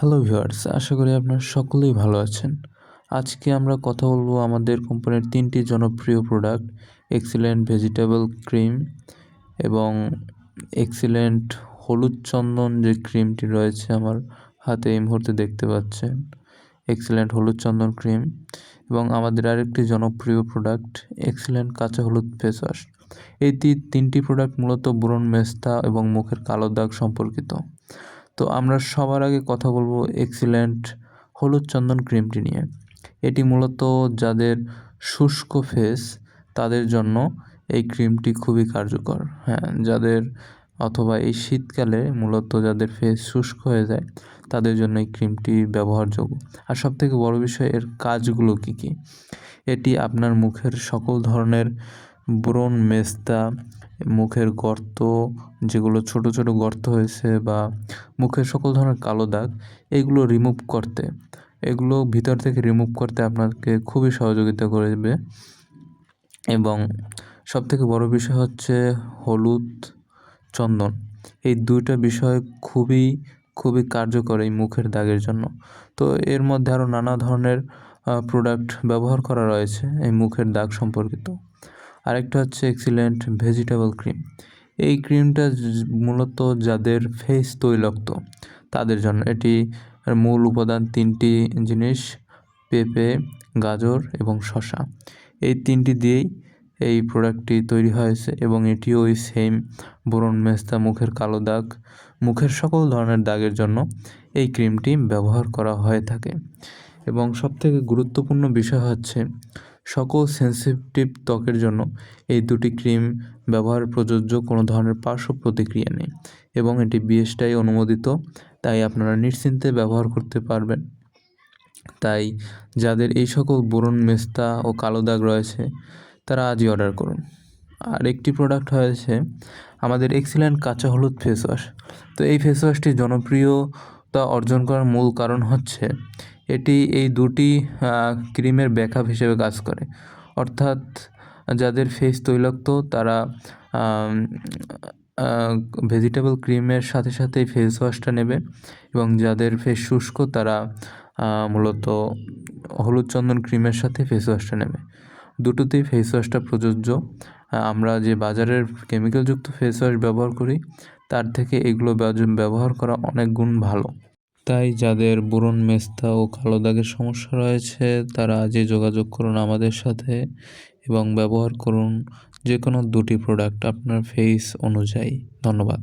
Hello viewers, আশা করি আপনারা সকলেই ভালো আছেন। আজকে আমরা কথা বলবো আমাদের কোম্পানির 3টি জনপ্রিয় প্রোডাক্ট এক্সিলেন্ট ভেজিটেবল ক্রিম এবং এক্সিলেন্ট হলুদ চন্দন যে ক্রিমটি রয়েছে আমার হাতে এই মুহূর্তে দেখতে পাচ্ছেন, এক্সিলেন্ট হলুদ চন্দন ক্রিম এবং আমাদের আরেকটি জনপ্রিয় প্রোডাক্ট এক্সিলেন্ট কাঁচা হলুদ ফেস ওয়াশ। এই তিনটি প্রোডাক্ট মূলত ব্রণ, মেস্তা এবং মুখের কালো দাগ সম্পর্কিত। তো আমরা সবার আগে কথা বলবো এক্সিলেন্ট হলুদ চন্দন ক্রিমটি নিয়ে। এটি মূলত যাদের শুষ্ক ফেস তাদের জন্য এই ক্রিমটি খুবই কার্যকর। যাদের অথবা এই শীতকালে মূলত যাদের ফেস শুষ্ক হয়ে যায় তাদের জন্য এই ক্রিমটি ব্যবহারযোগ্য। আর সবথেকে বড় বিষয় এর কাজগুলো কী। এটি আপনার মুখের সকল ধরনের ব্রণ, মেস্তা, মুখের গর্ত, যেগুলো ছোট ছোট গর্ত হয়েছে বা মুখের সকল ধরনের কালো দাগ, এগুলো এগুলো ভিতর থেকে রিমুভ করতে আপনাকে খুবই সহযোগিতা করবে। এবং সবথেকে বড় বিষয় হচ্ছে হলুদ চন্দন, এই দুইটা বিষয় খুবই খুবই কার্যকর এই মুখের দাগের জন্য। তো এর মধ্যে আরও নানা ধরনের প্রোডাক্ট ব্যবহার করা রয়েছে এই মুখের দাগ সম্পর্কিত। আরেকটা হচ্ছে এক্সিলেন্ট ভেজিটেবল ক্রিম। এই ক্রিমটা মূলত যাদের ফেস তৈলাক্ত তাদের জন্য। এটি মূল উপাদান 3টি জিনিস: পেঁপে, গাজর এবং শসা। এই 3টি দিয়েই এই প্রোডাক্টটি তৈরি হয়েছে এবং এটিও ওই সেম ব্রণ, মেস্তা, মুখের কালো দাগ, মুখের সকল ধরনের দাগের জন্য এই ক্রিমটি ব্যবহার করা হয়ে থাকে। এবং সবথেকে গুরুত্বপূর্ণ বিষয় হচ্ছে সকল সেন্সিটিভ ত্বকের জন্য এই দুটি ক্রিম ব্যবহার প্রযোজ্য, কোনো ধরনের পার্শ্ব প্রতিক্রিয়া নেই এবং এটি BSTI অনুমোদিত, তাই আপনারা নিশ্চিন্তে ব্যবহার করতে পারবেন। তাই যাদের এই সকল ব্রণ, মেস্তা ও কালো দাগ রয়েছে তারা আজই অর্ডার করুন। আর একটি প্রোডাক্ট হয়েছে আমাদের এক্সিলেন্ট কাঁচা হলুদ ফেস ওয়াশ। তো এই ফেস ওয়াশটি জনপ্রিয়তা অর্জন করার মূল কারণ হচ্ছে এটি এই দুটি ক্রিমের ব্যাকআপ হিসেবে কাজ করে। অর্থাৎ যাদের ফেস তৈলাক্ত তারা ভেজিটেবল ক্রিমের সাথে সাথে এই ফেস ওয়াশটা নেবে এবং যাদের ফেস শুষ্ক তারা মূলত হলুদ চন্দন ক্রিমের সাথে ফেস ওয়াশটা নেবে। দুটোতেই ফেস ওয়াশটা প্রযোজ্য। আমরা যে বাজারের কেমিক্যালযুক্ত ফেস ওয়াশ ব্যবহার করি তার থেকে এগুলো ব্যবহার করা অনেক গুণ ভালো। তাই যাদের ব্রণ, মেস্তা ও কালো দাগের সমস্যা রয়েছে তারা আজই যোগাযোগ করুন আমাদের সাথে এবং ব্যবহার করুন যে কোনো দুটি প্রোডাক্ট আপনার ফেস অনুযায়ী। ধন্যবাদ।